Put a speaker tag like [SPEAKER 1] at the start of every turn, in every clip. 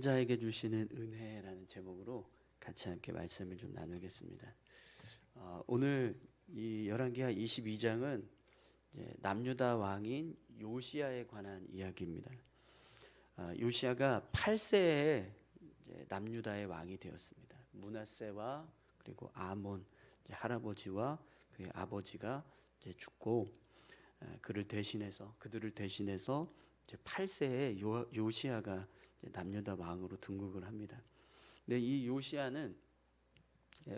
[SPEAKER 1] 자에게 주시는 은혜라는 제목으로 같이 함께 말씀을 좀 나누겠습니다. 오늘 이 열왕기하 22장은 남유다 왕인 요시야에 관한 이야기입니다. 요시야가 8세에 남유다의 왕이 되었습니다. 므낫세와 그리고 아몬 할아버지와 그의 아버지가 죽고 그들을 대신해서 8세에 요시야가 남유다 왕으로 등극을 합니다. 근데 이 요시야는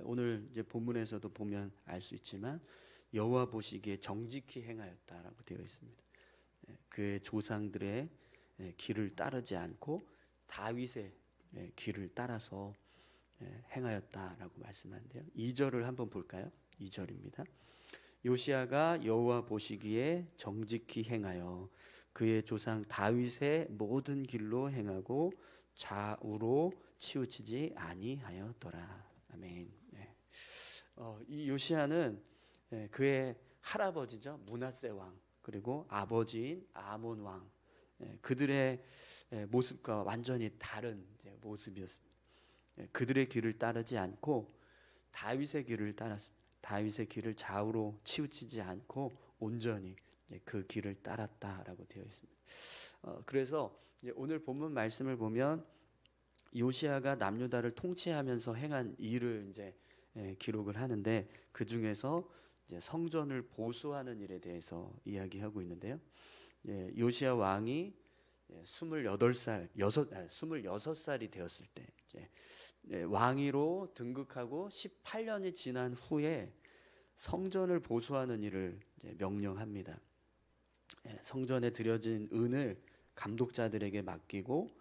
[SPEAKER 1] 오늘 이제 본문에서도 보면 알 수 있지만 여호와 보시기에 정직히 행하였다라고 되어 있습니다. 그의 조상들의 길을 따르지 않고 다윗의 길을 따라서 행하였다라고 말씀하는데요. 2절을 한번 볼까요? 2절입니다. 요시야가 여호와 보시기에 정직히 행하여 그의 조상 다윗의 모든 길로 행하고 좌우로 치우치지 아니하였더라. 아멘. 이 요시야는 그의 할아버지죠, 므낫세 왕, 그리고 아버지인 아몬 왕, 그들의 모습과 완전히 다른 모습이었습니다. 그들의 길을 따르지 않고 다윗의 길을 따랐습니다. 다윗의 길을 좌우로 치우치지 않고 온전히 그 길을 따랐다라고 되어 있습니다. 그래서 오늘 본문 말씀을 보면 요시야가 남유다를 통치하면서 행한 일을 기록을 하는데 그 중에서 성전을 보수하는 일에 대해서 이야기하고 있는데요. 요시야 왕이 26살이 되었을 때 왕위로 등극하고 18년이 지난 후에 성전을 보수하는 일을 명령합니다. 성전에 드려진 은을 감독자들에게 맡기고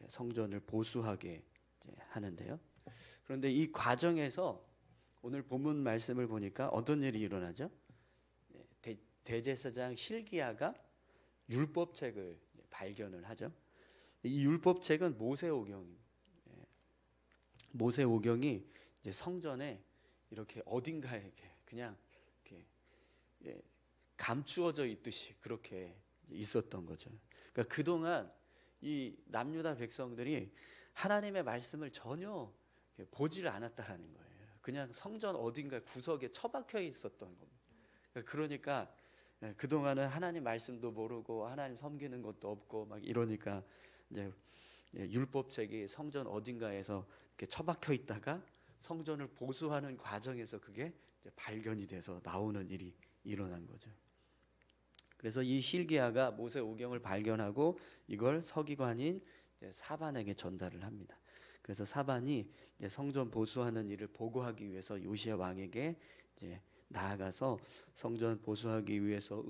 [SPEAKER 1] 성전을 보수하게 하는데요. 그런데 이 과정에서 오늘 본문 말씀을 보니까 어떤 일이 일어나죠? 대제사장 hil기야가 율법책을 발견을 하죠. 이 율법책은 모세오경입니다. 모세오경이 성전에 이렇게 어딘가에 그냥 이렇게 감추어져 있듯이 그렇게 있었던 거죠. 그러니까 그동안 이 남유다 백성들이 하나님의 말씀을 전혀 보지를 않았다라는 거예요. 그냥 성전 어딘가 구석에 처박혀 있었던 겁니다. 그러니까 그동안은 하나님 말씀도 모르고 하나님 섬기는 것도 없고 막 이러니까 이제 율법책이 성전 어딘가에서 이렇게 처박혀 있다가 성전을 보수하는 과정에서 그게 발견이 돼서 나오는 일이 일어난 거죠. 그래서 이 hil기야가 모세오경을 발견하고 이걸 서기관인 사반에게 전달을 합니다. 그래서 사반이 성전 보수하는 일을 보고하기 위해서 요시야 왕에게 나아가서 성전 보수하기 위해서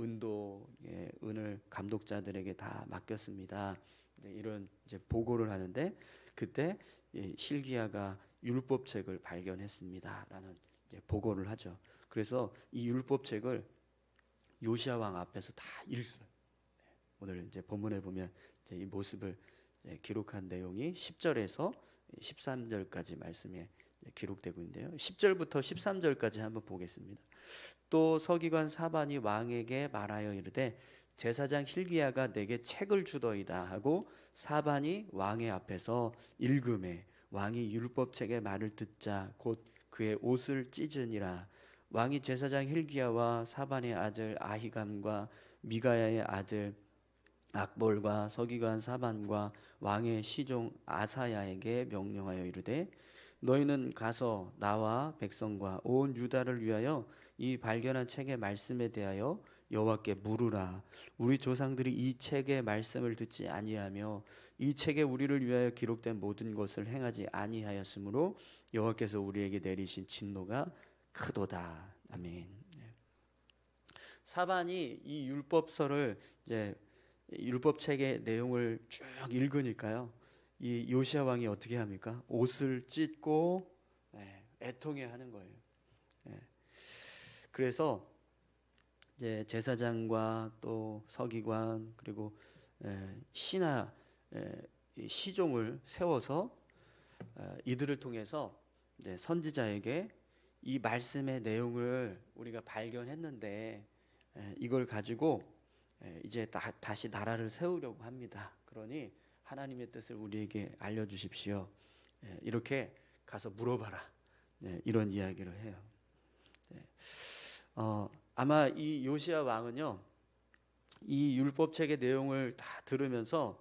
[SPEAKER 1] 은을 감독자들에게 다 맡겼습니다. 이런 보고를 하는데 그때 hil기야가 율법책을 발견했습니다라는 보고를 하죠. 그래서 이 율법책을 요시야 왕 앞에서 다 읽어요. 오늘 본문에 보면 이 모습을 기록한 내용이 10절에서 13절까지 말씀에 기록되고 있는데요. 10절부터 13절까지 한번 보겠습니다. 또 서기관 사반이 왕에게 말하여 이르되 제사장 hil기야가 내게 책을 주더이다 하고 사반이 왕의 앞에서 읽음에 왕이 율법책의 말을 듣자 곧 그의 옷을 찢으니라. 왕이 제사장 hil기야와 사반의 아들 아히감과 미가야의 아들 악볼과 서기관 사반과 왕의 시종 아사야에게 명령하여 이르되 너희는 가서 나와 백성과 온 유다를 위하여 이 발견한 책의 말씀에 대하여 여호와께 물으라. 우리 조상들이 이 책의 말씀을 듣지 아니하며 이 책에 우리를 위하여 기록된 모든 것을 행하지 아니하였으므로 여호와께서 우리에게 내리신 진노가 크도다. 아멘. 사반이 이 율법서를 율법책의 내용을 쭉 읽으니까요. 이 요시야 왕이 어떻게 합니까? 옷을 찢고 애통해하는 거예요. 그래서 제사장과 또 서기관 그리고 신하 시종을 세워서 이들을 통해서 선지자에게 이 말씀의 내용을 우리가 발견했는데 이걸 가지고 이제 다시 나라를 세우려고 합니다. 그러니 하나님의 뜻을 우리에게 알려주십시오. 이렇게 가서 물어봐라. 이런 이야기를 해요. 아마 이 요시야 왕은요, 이 율법책의 내용을 다 들으면서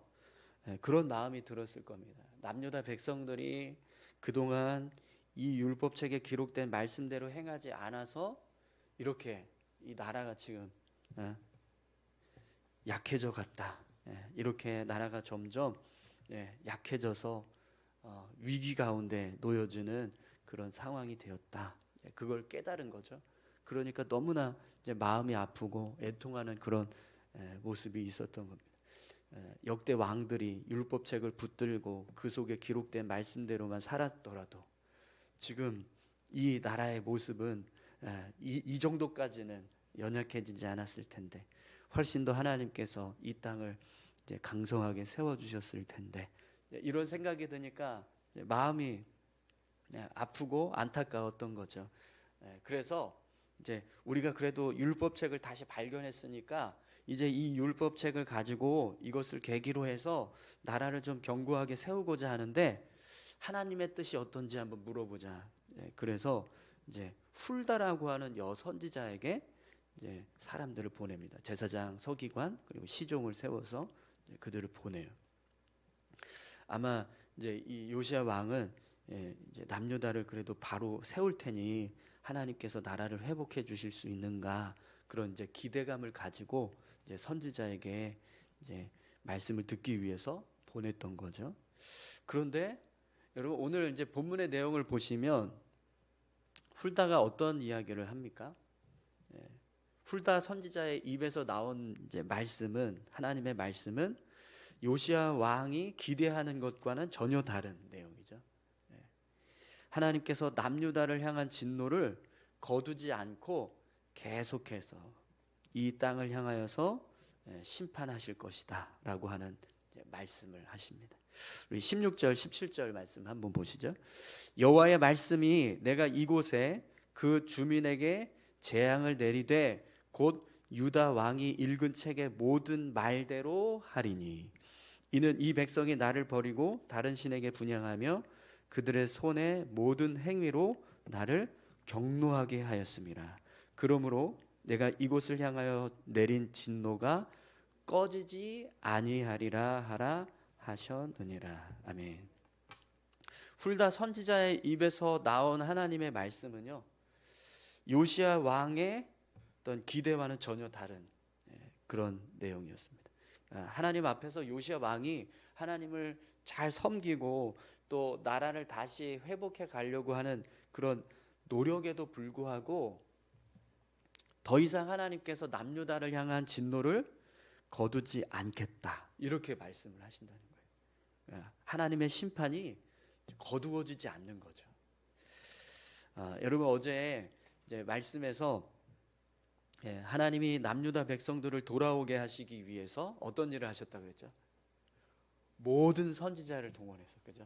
[SPEAKER 1] 그런 마음이 들었을 겁니다. 남유다 백성들이 그동안 이 율법책에 기록된 말씀대로 행하지 않아서 이렇게 이 나라가 지금 약해져 갔다. 이렇게 나라가 점점 약해져서 위기 가운데 놓여지는 그런 상황이 되었다. 그걸 깨달은 거죠. 그러니까 너무나 이제 마음이 아프고 애통하는 그런 모습이 있었던 겁니다. 역대 왕들이 율법책을 붙들고 그 속에 기록된 말씀대로만 살았더라도 지금 이 나라의 모습은 이 정도까지는 연약해지지 않았을 텐데, 훨씬 더 하나님께서 이 땅을 이제 강성하게 세워주셨을 텐데, 이런 생각이 드니까 마음이 아프고 안타까웠던 거죠. 그래서 이제 우리가 그래도 율법책을 다시 발견했으니까 이제 이 율법책을 가지고 이것을 계기로 해서 나라를 좀 견고하게 세우고자 하는데, 하나님의 뜻이 어떤지 한번 물어보자. 그래서 이제 훌다라고 하는 여선지자에게 이제 사람들을 보냅니다. 제사장, 서기관, 그리고 시종을 세워서 그들을 보내요. 아마 이제 이 요시야 왕은 이제 남유다를 그래도 바로 세울 테니 하나님께서 나라를 회복해 주실 수 있는가, 그런 이제 기대감을 가지고 이제 선지자에게 이제 말씀을 듣기 위해서 보냈던 거죠. 그런데 여러분, 오늘 이제 본문의 내용을 보시면 훌다가 어떤 이야기를 합니까? 훌다 선지자의 입에서 나온 이제 말씀은, 하나님의 말씀은 요시야 왕이 기대하는 것과는 전혀 다른 내용이죠. 하나님께서 남유다를 향한 진노를 거두지 않고 계속해서 이 땅을 향하여서 심판하실 것이다 라고 하는 말씀을 하십니다. 우리 16절 17절 말씀 한번 보시죠. 여호와의 말씀이 내가 이곳에 그 주민에게 재앙을 내리되 곧 유다 왕이 읽은 책의 모든 말대로 하리니, 이는 이 백성이 나를 버리고 다른 신에게 분향하며 그들의 손의 모든 행위로 나를 경노하게 하였음이라. 그러므로 내가 이곳을 향하여 내린 진노가 꺼지지 아니하리라 하라 하셨느니라. 아멘. 훌다 선지자의 입에서 나온 하나님의 말씀은요, 요시야 왕의 어떤 기대와는 전혀 다른 그런 내용이었습니다. 하나님 앞에서 요시야 왕이 하나님을 잘 섬기고 또 나라를 다시 회복해 가려고 하는 그런 노력에도 불구하고 더 이상 하나님께서 남유다를 향한 진노를 거두지 않겠다, 이렇게 말씀을 하신다는 거예요. 하나님의 심판이 거두어지지 않는 거죠. 여러분, 어제 이제 말씀에서 하나님이 남유다 백성들을 돌아오게 하시기 위해서 어떤 일을 하셨다 그랬죠? 모든 선지자를 동원해서, 그죠?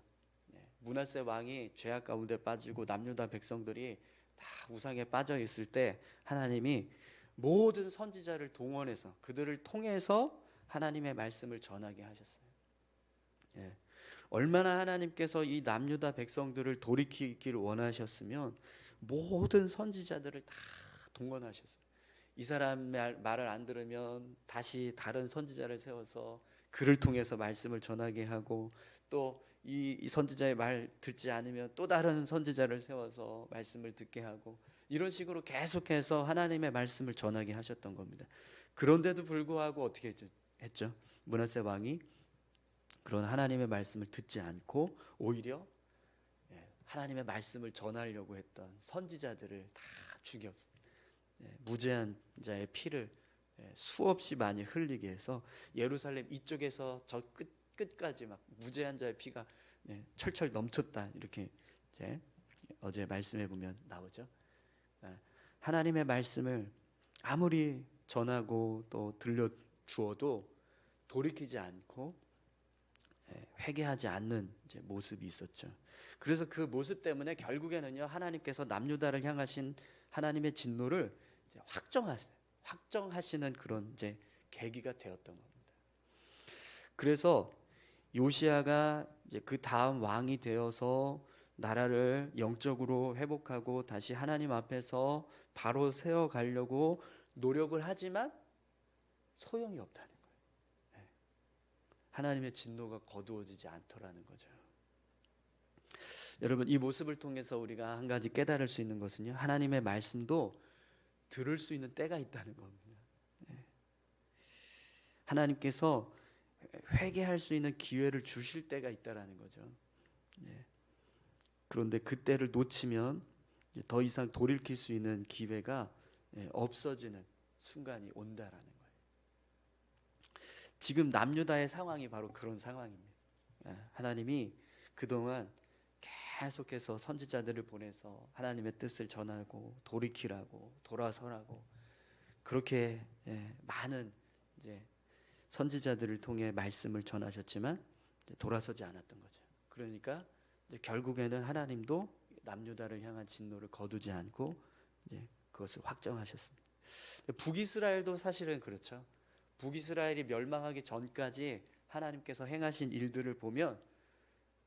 [SPEAKER 1] 므낫세 왕이 죄악 가운데 빠지고 남유다 백성들이 다 우상에 빠져 있을 때 하나님이 모든 선지자를 동원해서 그들을 통해서 하나님의 말씀을 전하게 하셨어요. 얼마나 하나님께서 이 남유다 백성들을 돌이키기를 원하셨으면 모든 선지자들을 다 동원하셨어요. 이 사람 말을 안 들으면 다시 다른 선지자를 세워서 그를 통해서 말씀을 전하게 하고, 또 이 선지자의 말 듣지 않으면 또 다른 선지자를 세워서 말씀을 듣게 하고, 이런 식으로 계속해서 하나님의 말씀을 전하게 하셨던 겁니다. 그런데도 불구하고 어떻게 했죠? 므낫세 왕이 그런 하나님의 말씀을 듣지 않고 오히려 하나님의 말씀을 전하려고 했던 선지자들을 다 죽였어요. 무죄한 자의 피를 수없이 많이 흘리게 해서 예루살렘 이쪽에서 저 끝까지 막 무죄한 자의 피가 철철 넘쳤다, 이렇게 이제 어제 말씀해 보면 나오죠. 하나님의 말씀을 아무리 전하고 또 들려주어도 돌이키지 않고 회개하지 않는 이제 모습이 있었죠. 그래서 그 모습 때문에 결국에는요, 하나님께서 남유다를 향하신 하나님의 진노를 이제 확정하시는 그런 이제 계기가 되었던 겁니다. 그래서 요시야가 이제 그 다음 왕이 되어서 나라를 영적으로 회복하고 다시 하나님 앞에서 바로 세워 가려고 노력을 하지만 소용이 없다는 거예요. 네. 하나님의 진노가 거두어지지 않더라는 거죠. 여러분, 이 모습을 통해서 우리가 한 가지 깨달을 수 있는 것은요, 하나님의 말씀도 들을 수 있는 때가 있다는 겁니다. 네. 하나님께서 회개할 수 있는 기회를 주실 때가 있다라는 거죠. 네. 그런데 그때를 놓치면 더 이상 돌이킬 수 있는 기회가 없어지는 순간이 온다라는 거예요. 지금 남유다의 상황이 바로 그런 상황입니다. 하나님이 그동안 계속해서 선지자들을 보내서 하나님의 뜻을 전하고 돌이키라고 돌아서라고 그렇게 많은 이제 선지자들을 통해 말씀을 전하셨지만 돌아서지 않았던 거죠. 그러니까 이제 결국에는 하나님도 남유다를 향한 진노를 거두지 않고 이제 그것을 확정하셨습니다. 북이스라엘도 사실은 그렇죠. 북이스라엘이 멸망하기 전까지 하나님께서 행하신 일들을 보면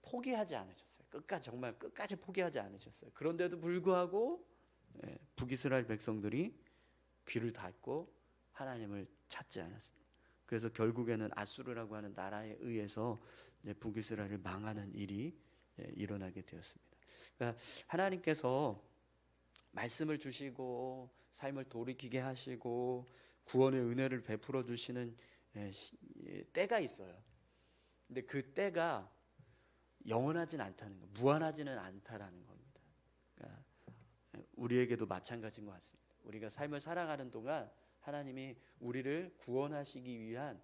[SPEAKER 1] 포기하지 않으셨어요. 정말 끝까지 포기하지 않으셨어요. 그런데도 불구하고 북이스라엘 백성들이 귀를 닫고 하나님을 찾지 않았습니다. 그래서 결국에는 아수르라고 하는 나라에 의해서 북이스라엘을 망하는 일이 일어나게 되었습니다. 그러니까 하나님께서 말씀을 주시고 삶을 돌이키게 하시고 구원의 은혜를 베풀어 주시는 때가 있어요. 근데 그 때가 영원하진 않다는 거, 무한하지는 않다라는 겁니다. 그러니까 우리에게도 마찬가지인 것 같습니다. 우리가 삶을 살아가는 동안 하나님이 우리를 구원하시기 위한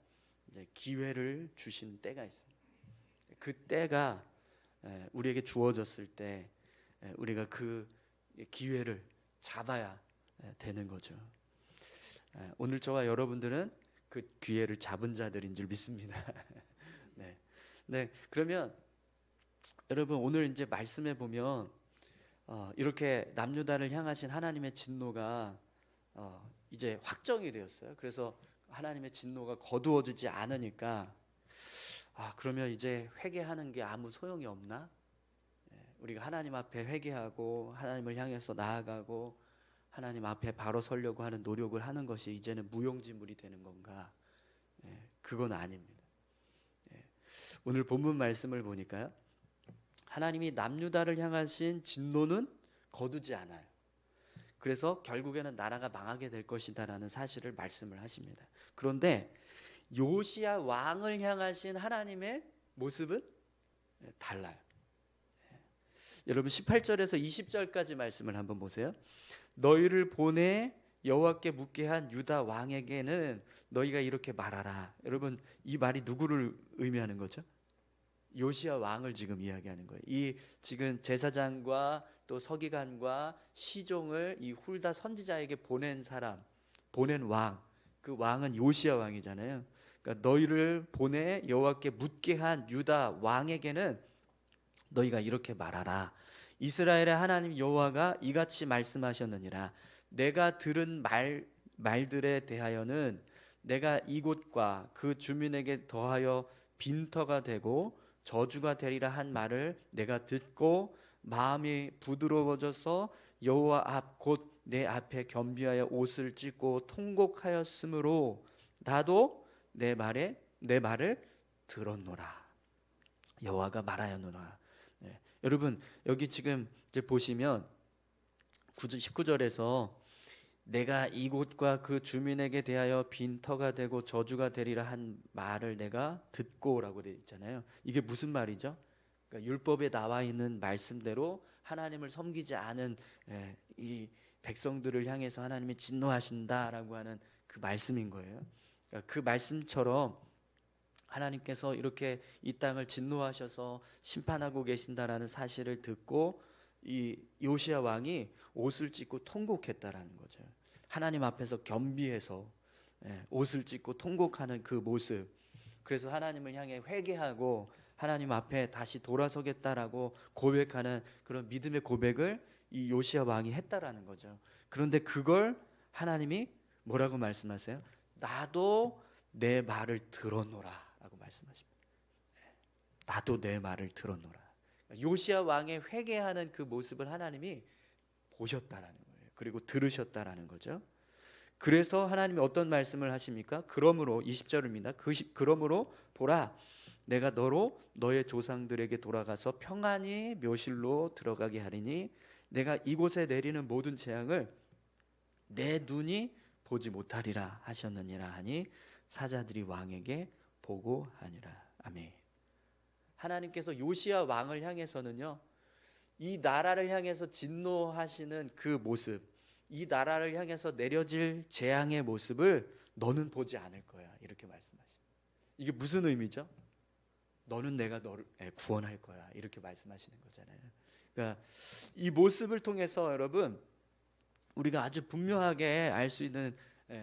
[SPEAKER 1] 이제 기회를 주신 때가 있습니다. 그 때가 우리에게 주어졌을 때 우리가 그 기회를 잡아야 되는 거죠. 오늘 저와 여러분들은 그 기회를 잡은 자들인 줄 믿습니다. 네, 그러면 여러분 오늘 이제 말씀해 보면 이렇게 남유다를 향하신 하나님의 진노가 이제 확정이 되었어요. 그래서 하나님의 진노가 거두어지지 않으니까 그러면 이제 회개하는 게 아무 소용이 없나? 우리가 하나님 앞에 회개하고 하나님을 향해서 나아가고 하나님 앞에 바로 서려고 하는 노력을 하는 것이 이제는 무용지물이 되는 건가? 그건 아닙니다. 오늘 본문 말씀을 보니까요, 하나님이 남유다를 향하신 진노는 거두지 않아요. 그래서 결국에는 나라가 망하게 될 것이다라는 사실을 말씀을 하십니다. 그런데 요시야 왕을 향하신 하나님의 모습은 달라요. 여러분 18절에서 20절까지 말씀을 한번 보세요. 너희를 보내 여호와께 묻게 한 유다 왕에게는 너희가 이렇게 말하라. 여러분 이 말이 누구를 의미하는 거죠? 요시야 왕을 지금 이야기하는 거예요. 이 지금 제사장과 또 서기관과 시종을 이 훌다 선지자에게 보낸 사람, 보낸 왕, 그 왕은 요시야 왕이잖아요. 그러니까 너희를 보내 여호와께 묻게 한 유다 왕에게는 너희가 이렇게 말하라. 이스라엘의 하나님 여호와가 이같이 말씀하셨느니라. 내가 들은 말들에 대하여는 내가 이곳과 그 주민에게 더하여 빈터가 되고 저주가 되리라 한 말을 내가 듣고 마음이 부드러워져서 여호와 앞 곧 내 앞에 겸비하여 옷을 찢고 통곡하였으므로 나도 내 말을 들었노라. 여호와가 말하였노라. 여러분 여기 지금 이제 보시면 19절에서 내가 이곳과 그 주민에게 대하여 빈터가 되고 저주가 되리라 한 말을 내가 듣고라고 되어 있잖아요. 이게 무슨 말이죠? 그러니까 율법에 나와 있는 말씀대로 하나님을 섬기지 않은 이 백성들을 향해서 하나님이 진노하신다라고 하는 그 말씀인 거예요. 그러니까 그 말씀처럼 하나님께서 이렇게 이 땅을 진노하셔서 심판하고 계신다라는 사실을 듣고 이 요시야 왕이 옷을 찢고 통곡했다라는 거죠. 하나님 앞에서 겸비해서 옷을 찢고 통곡하는 그 모습. 그래서 하나님을 향해 회개하고 하나님 앞에 다시 돌아서겠다라고 고백하는 그런 믿음의 고백을 이 요시야 왕이 했다라는 거죠. 그런데 그걸 하나님이 뭐라고 말씀하세요? 나도 내 말을 들었노라 라고 말씀하십니다. 나도 내 말을 들었노라. 요시야 왕의 회개하는 그 모습을 하나님이 보셨다라는 거예요. 그리고 들으셨다라는 거죠. 그래서 하나님이 어떤 말씀을 하십니까? 그러므로 20절입니다. 그러므로 보라, 내가 너로 너의 조상들에게 돌아가서 평안히 묘실로 들어가게 하리니 내가 이곳에 내리는 모든 재앙을 내 눈이 보지 못하리라 하셨느니라 하니 사자들이 왕에게 보고하니라. 아멘. 하나님께서 요시야 왕을 향해서는요, 이 나라를 향해서 진노하시는 그 모습, 이 나라를 향해서 내려질 재앙의 모습을 너는 보지 않을 거야, 이렇게 말씀하십니다. 이게 무슨 의미죠? 너는 내가 너를 구원할 거야, 이렇게 말씀하시는 거잖아요. 그러니까 이 모습을 통해서 여러분, 우리가 아주 분명하게 알 수 있는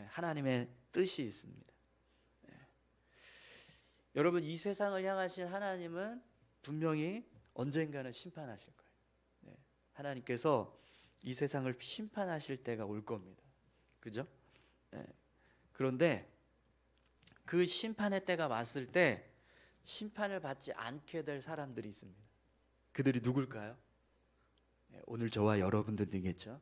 [SPEAKER 1] 하나님의 뜻이 있습니다. 여러분, 이 세상을 향하신 하나님은 분명히 언젠가는 심판하실 거예요. 하나님께서 이 세상을 심판하실 때가 올 겁니다. 그죠? 그런데 그 심판의 때가 왔을 때 심판을 받지 않게 될 사람들이 있습니다. 그들이 누굴까요? 오늘 저와 여러분들이겠죠.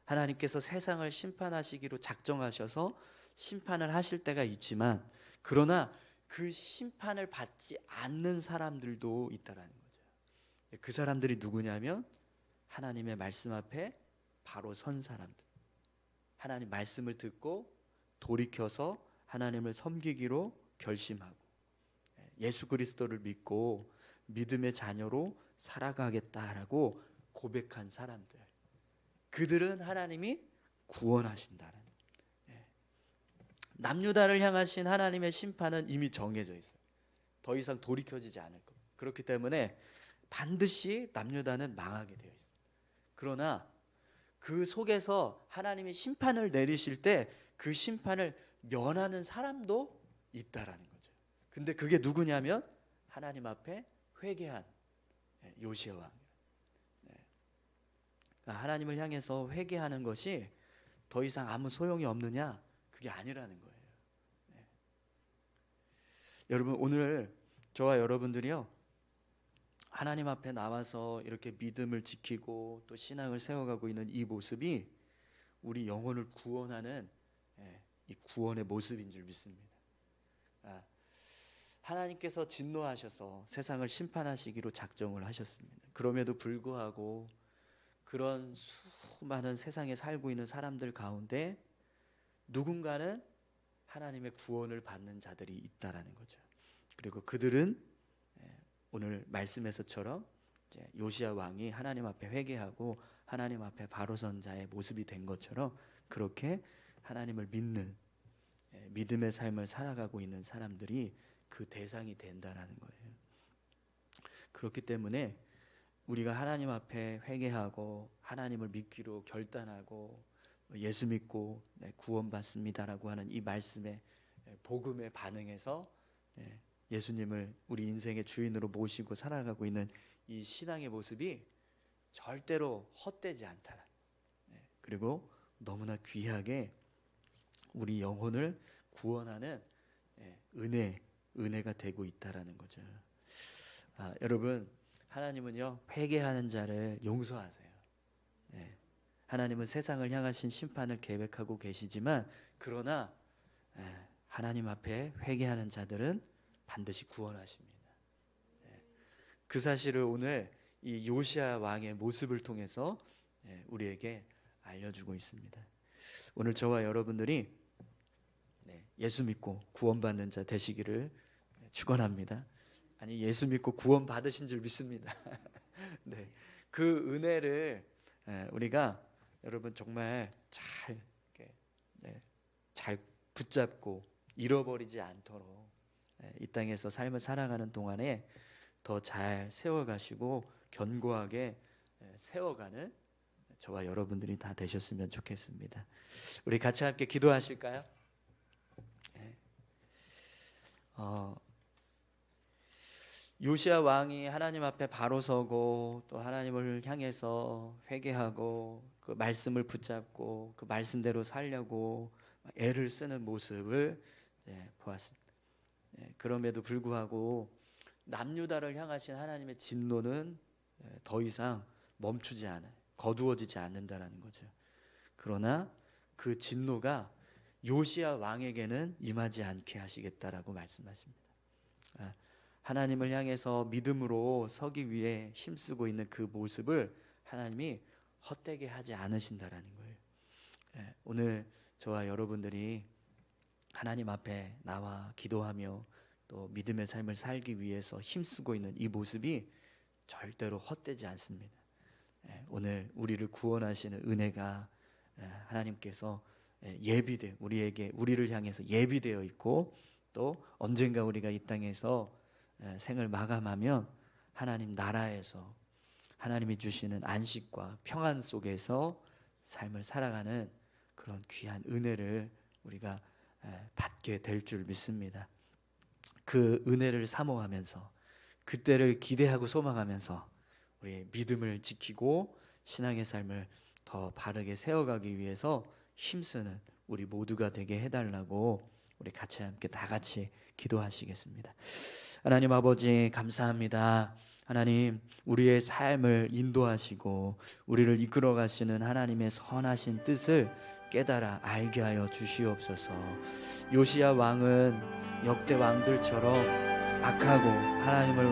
[SPEAKER 1] 하나님께서 세상을 심판하시기로 작정하셔서 심판을 하실 때가 있지만, 그러나 그 심판을 받지 않는 사람들도 있다라는 거죠. 그 사람들이 누구냐면 하나님의 말씀 앞에 바로 선 사람들, 하나님 말씀을 듣고 돌이켜서 하나님을 섬기기로 결심하고 예수 그리스도를 믿고 믿음의 자녀로 살아가겠다라고 고백한 사람들, 그들은 하나님이 구원하신다는. 남유다를 향하신 하나님의 심판은 이미 정해져 있어요. 더 이상 돌이켜지지 않을 겁니다. 그렇기 때문에 반드시 남유다는 망하게 되어 있습니다. 그러나 그 속에서 하나님이 심판을 내리실 때 그 심판을 면하는 사람도 있다라는 거죠. 근데 그게 누구냐면 하나님 앞에 회개한 요시야 왕. 그러니까 하나님을 향해서 회개하는 것이 더 이상 아무 소용이 없느냐? 그게 아니라는 거예요. 여러분, 오늘 저와 여러분들이요, 하나님 앞에 나와서 이렇게 믿음을 지키고 또 신앙을 세워가고 있는 이 모습이 우리 영혼을 구원하는 이 구원의 모습인 줄 믿습니다. 하나님께서 진노하셔서 세상을 심판하시기로 작정을 하셨습니다. 그럼에도 불구하고 그런 수많은 세상에 살고 있는 사람들 가운데 누군가는 하나님의 구원을 받는 자들이 있다라는 거죠. 그리고 그들은 오늘 말씀에서처럼 요시야 왕이 하나님 앞에 회개하고 하나님 앞에 바로 선 자의 모습이 된 것처럼 그렇게 하나님을 믿는 믿음의 삶을 살아가고 있는 사람들이 그 대상이 된다라는 거예요. 그렇기 때문에 우리가 하나님 앞에 회개하고 하나님을 믿기로 결단하고 예수 믿고 구원받습니다라고 하는 이 말씀에 복음에 반응해서 예수님을 우리 인생의 주인으로 모시고 살아가고 있는 이 신앙의 모습이 절대로 헛되지 않다. 그리고 너무나 귀하게 우리 영혼을 구원하는 은혜가 되고 있다라는 거죠. 여러분, 하나님은요, 회개하는 자를 용서하세요. 하나님은 세상을 향하신 심판을 계획하고 계시지만, 그러나 하나님 앞에 회개하는 자들은 반드시 구원하십니다. 그 사실을 오늘 이 요시야 왕의 모습을 통해서 우리에게 알려주고 있습니다. 오늘 저와 여러분들이 예수 믿고 구원받는 자 되시기를 축원합니다. 아니, 예수 믿고 구원 받으신 줄 믿습니다. 그 은혜를 우리가 여러분 정말 잘 붙잡고 잃어버리지 않도록 이 땅에서 삶을 살아가는 동안에 더 잘 세워가시고 견고하게 세워가는 저와 여러분들이 다 되셨으면 좋겠습니다. 우리 같이 함께 기도하실까요? 요시야 왕이 하나님 앞에 바로 서고 또 하나님을 향해서 회개하고 그 말씀을 붙잡고 그 말씀대로 살려고 애를 쓰는 모습을 보았습니다. 그럼에도 불구하고 남유다를 향하신 하나님의 진노는 더 이상 멈추지 않아요. 거두어지지 않는다라는 거죠. 그러나 그 진노가 요시야 왕에게는 임하지 않게 하시겠다라고 말씀하십니다. 하나님을 향해서 믿음으로 서기 위해 힘쓰고 있는 그 모습을 하나님이 헛되게 하지 않으신다라는 거예요. 오늘 저와 여러분들이 하나님 앞에 나와 기도하며 또 믿음의 삶을 살기 위해서 힘쓰고 있는 이 모습이 절대로 헛되지 않습니다. 오늘 우리를 구원하시는 은혜가 하나님께서 우리를 향해서 예비되어 있고, 또 언젠가 우리가 이 땅에서 생을 마감하면 하나님 나라에서 하나님이 주시는 안식과 평안 속에서 삶을 살아가는 그런 귀한 은혜를 우리가 받게 될 줄 믿습니다. 그 은혜를 사모하면서, 그때를 기대하고 소망하면서 우리의 믿음을 지키고 신앙의 삶을 더 바르게 세워가기 위해서 힘쓰는 우리 모두가 되게 해달라고 우리 같이 함께 다 같이 기도하시겠습니다. 하나님 아버지, 감사합니다. 하나님, 우리의 삶을 인도하시고 우리를 이끌어 가시는 하나님의 선하신 뜻을 깨달아 알게 하여 주시옵소서. 요시야 왕은 역대 왕들처럼 악하고 하나님을